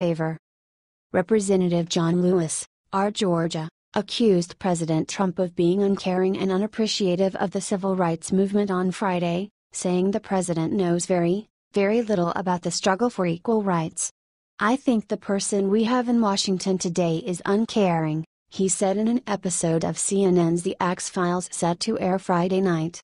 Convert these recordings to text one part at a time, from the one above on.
favor. Representative John Lewis, R. Georgia, accused President Trump of being uncaring and unappreciative of the civil rights movement on Friday, saying the president knows very, very little about the struggle for equal rights. "I think the person we have in Washington today is uncaring," he said in an episode of CNN's The X-Files set to air Friday night.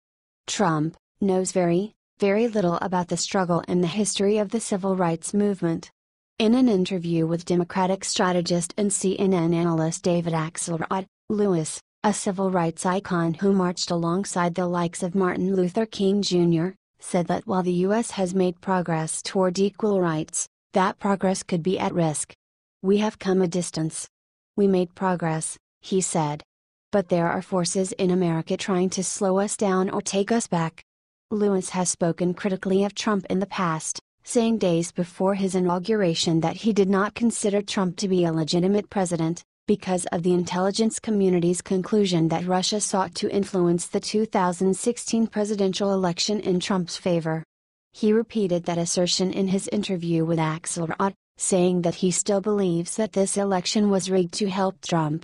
Trump knows very, very little about the struggle and the history of the civil rights movement. In an interview with Democratic strategist and CNN analyst David Axelrod, Lewis, a civil rights icon who marched alongside the likes of Martin Luther King Jr., said that while the U.S. has made progress toward equal rights, that progress could be at risk. "We have come a distance. We made progress," he said. "But there are forces in America trying to slow us down or take us back." Lewis has spoken critically of Trump in the past, saying days before his inauguration that he did not consider Trump to be a legitimate president, because of the intelligence community's conclusion that Russia sought to influence the 2016 presidential election in Trump's favor. He repeated that assertion in his interview with Axelrod, saying that he still believes that this election was rigged to help Trump.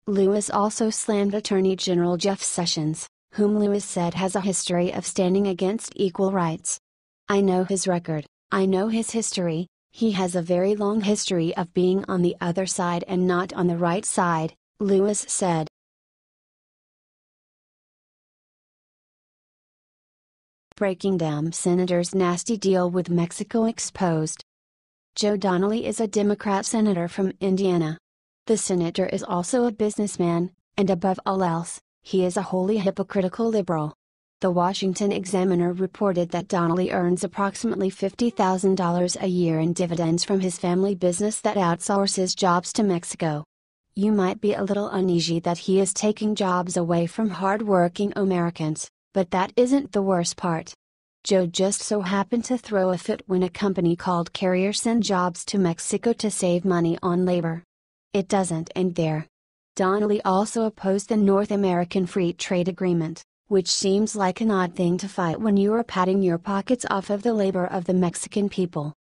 Lewis also slammed Attorney General Jeff Sessions, whom Lewis said has a history of standing against equal rights. "I know his record. I know his history. He has a very long history of being on the other side and not on the right side," Lewis said. Breaking down Senator's nasty deal with Mexico exposed. Joe Donnelly is a Democrat senator from Indiana. The senator is also a businessman, and above all else, he is a wholly hypocritical liberal. The Washington Examiner reported that Donnelly earns approximately $50,000 a year in dividends from his family business that outsources jobs to Mexico. You might be a little uneasy that he is taking jobs away from hard-working Americans, but that isn't the worst part. Joe just so happened to throw a fit when a company called Carrier sent jobs to Mexico to save money on labor. It doesn't end there. Donnelly also opposed the North American Free Trade Agreement, which seems like an odd thing to fight when you are patting your pockets off of the labor of the Mexican people.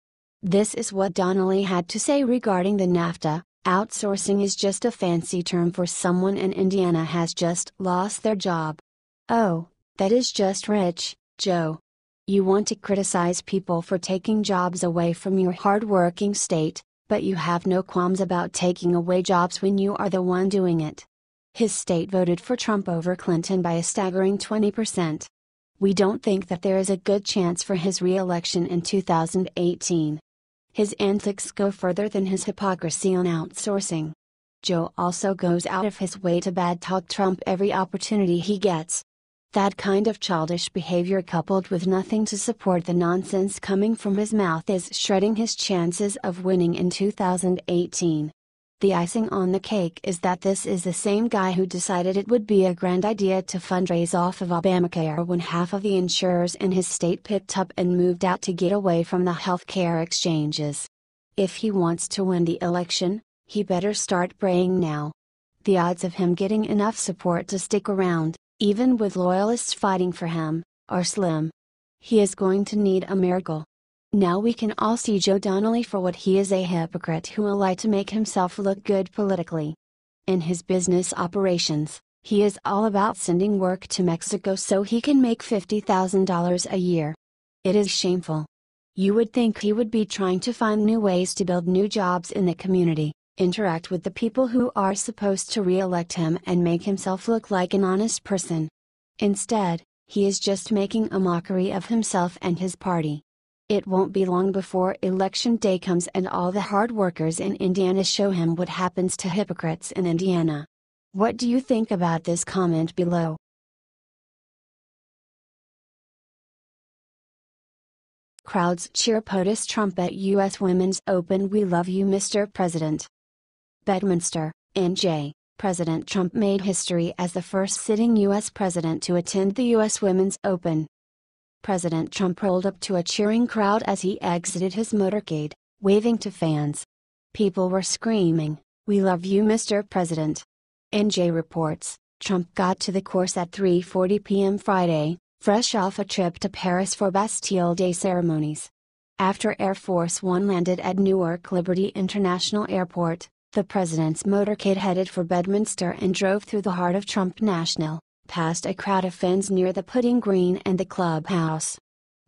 This is what Donnelly had to say regarding the NAFTA. "Outsourcing is just a fancy term for someone in Indiana has just lost their job." "Oh, that is just rich, Joe. You want to criticize people for taking jobs away from your hard-working state, but you have no qualms about taking away jobs when you are the one doing it." His state voted for Trump over Clinton by a staggering 20%. "We don't think that there is a good chance for his re-election in 2018. His antics go further than his hypocrisy on outsourcing. Joe also goes out of his way to bad-talk Trump every opportunity he gets. That kind of childish behavior coupled with nothing to support the nonsense coming from his mouth is shredding his chances of winning in 2018. The icing on the cake is that this is the same guy who decided it would be a grand idea to fundraise off of Obamacare when half of the insurers in his state picked up and moved out to get away from the health care exchanges. If he wants to win the election, he better start praying now. The odds of him getting enough support to stick around, even with loyalists fighting for him, are slim. He is going to need a miracle. Now we can all see Joe Donnelly for what he is, a hypocrite who will lie to make himself look good politically. In his business operations, he is all about sending work to Mexico so he can make $50,000 a year. It is shameful. You would think he would be trying to find new ways to build new jobs in the community, interact with the people who are supposed to re-elect him and make himself look like an honest person. Instead, he is just making a mockery of himself and his party. It won't be long before Election Day comes and all the hard workers in Indiana show him what happens to hypocrites in Indiana. What do you think about this? Comment below. Crowds cheer POTUS Trump at U.S. Women's Open. We love you, Mr. President. Bedminster, NJ. President Trump made history as the first sitting U.S. president to attend the U.S. Women's Open. President Trump rolled up to a cheering crowd as he exited his motorcade, waving to fans. People were screaming, "We love you, Mr. President." NJ reports, Trump got to the course at 3:40 p.m. Friday, fresh off a trip to Paris for Bastille Day ceremonies. After Air Force One landed at Newark Liberty International Airport, the president's motorcade headed for Bedminster and drove through the heart of Trump National, past a crowd of fans near the putting green and the clubhouse.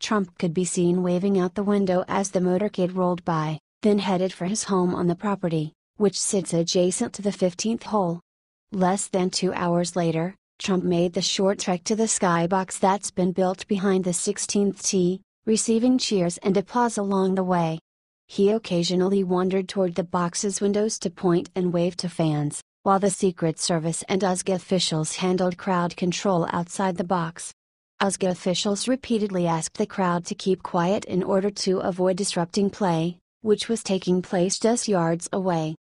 Trump could be seen waving out the window as the motorcade rolled by, then headed for his home on the property, which sits adjacent to the 15th hole. Less than 2 hours later, Trump made the short trek to the skybox that's been built behind the 16th tee, receiving cheers and applause along the way. He occasionally wandered toward the box's windows to point and wave to fans, while the Secret Service and USGA officials handled crowd control outside the box. USGA officials repeatedly asked the crowd to keep quiet in order to avoid disrupting play, which was taking place just yards away.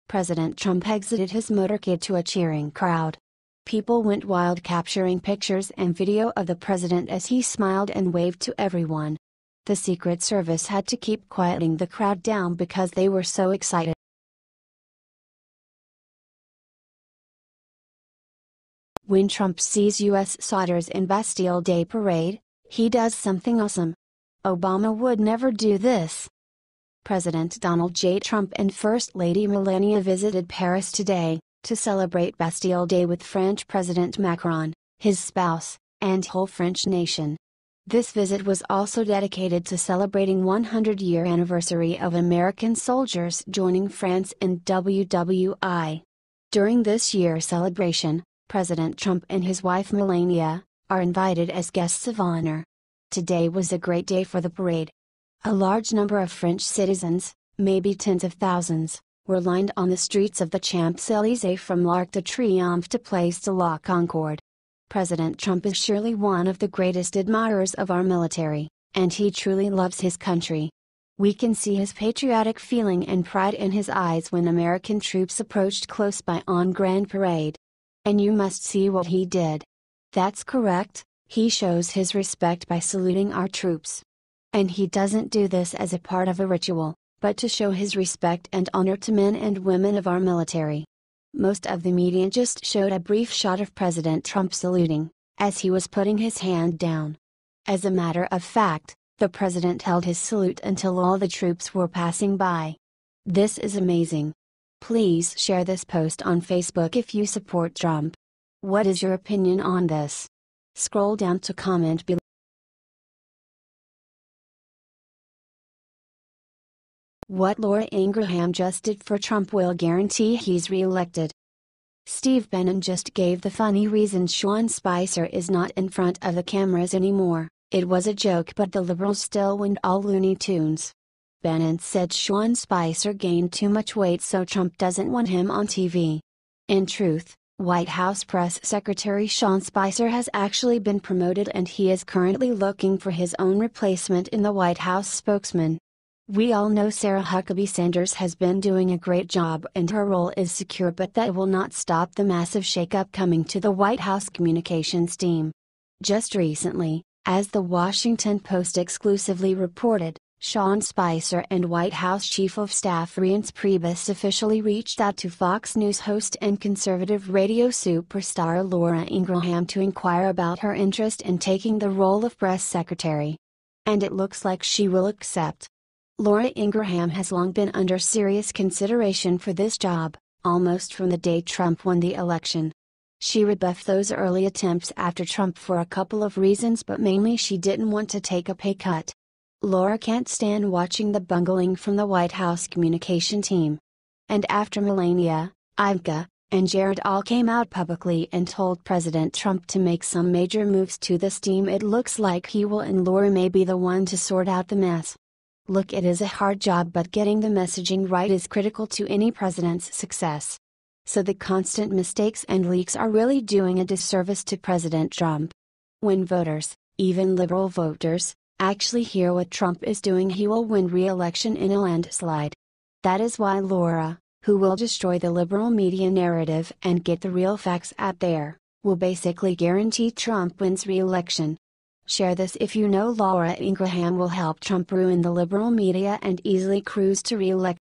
President Trump exited his motorcade to a cheering crowd. People went wild, capturing pictures and video of the president as he smiled and waved to everyone. The Secret Service had to keep quieting the crowd down because they were so excited. When Trump sees U.S. soldiers in Bastille Day parade, he does something awesome. Obama would never do this. President Donald J. Trump and First Lady Melania visited Paris today, to celebrate Bastille Day with French President Macron, his spouse, and whole French nation. This visit was also dedicated to celebrating 100-year anniversary of American soldiers joining France in WWI. During this year's celebration, President Trump and his wife Melania are invited as guests of honor. Today was a great day for the parade. A large number of French citizens, maybe tens of thousands, were lined on the streets of the Champs-Élysées from l'Arc de Triomphe to Place de la Concorde. President Trump is surely one of the greatest admirers of our military, and he truly loves his country. We can see his patriotic feeling and pride in his eyes when American troops approached close by on Grand Parade. And you must see what he did. That's correct, he shows his respect by saluting our troops. And he doesn't do this as a part of a ritual, but to show his respect and honor to men and women of our military. Most of the media just showed a brief shot of President Trump saluting, as he was putting his hand down. As a matter of fact, the president held his salute until all the troops were passing by. This is amazing. Please share this post on Facebook if you support Trump. What is your opinion on this? Scroll down to comment below. What Laura Ingraham just did for Trump will guarantee he's re-elected. Steve Bannon just gave the funny reason Sean Spicer is not in front of the cameras anymore. It was a joke, but the liberals still went all Looney Tunes. Bannon said Sean Spicer gained too much weight, so Trump doesn't want him on TV. In truth, White House Press Secretary Sean Spicer has actually been promoted, and he is currently looking for his own replacement in the White House spokesman. We all know Sarah Huckabee Sanders has been doing a great job and her role is secure, but that will not stop the massive shakeup coming to the White House communications team. Just recently, as the Washington Post exclusively reported, Sean Spicer and White House Chief of Staff Reince Priebus officially reached out to Fox News host and conservative radio superstar Laura Ingraham to inquire about her interest in taking the role of press secretary. And it looks like she will accept. Laura Ingraham has long been under serious consideration for this job, almost from the day Trump won the election. She rebuffed those early attempts after Trump for a couple of reasons, but mainly she didn't want to take a pay cut. Laura can't stand watching the bungling from the White House communication team. And after Melania, Ivanka, and Jared all came out publicly and told President Trump to make some major moves to this team, it looks like he will, and Laura may be the one to sort out the mess. Look, it is a hard job, but getting the messaging right is critical to any president's success. So the constant mistakes and leaks are really doing a disservice to President Trump. When voters, even liberal voters, actually hear what Trump is doing, he will win re-election in a landslide. That is why Laura, who will destroy the liberal media narrative and get the real facts out there, will basically guarantee Trump wins re-election. Share this if you know Laura Ingraham will help Trump ruin the liberal media and easily cruise to re-election.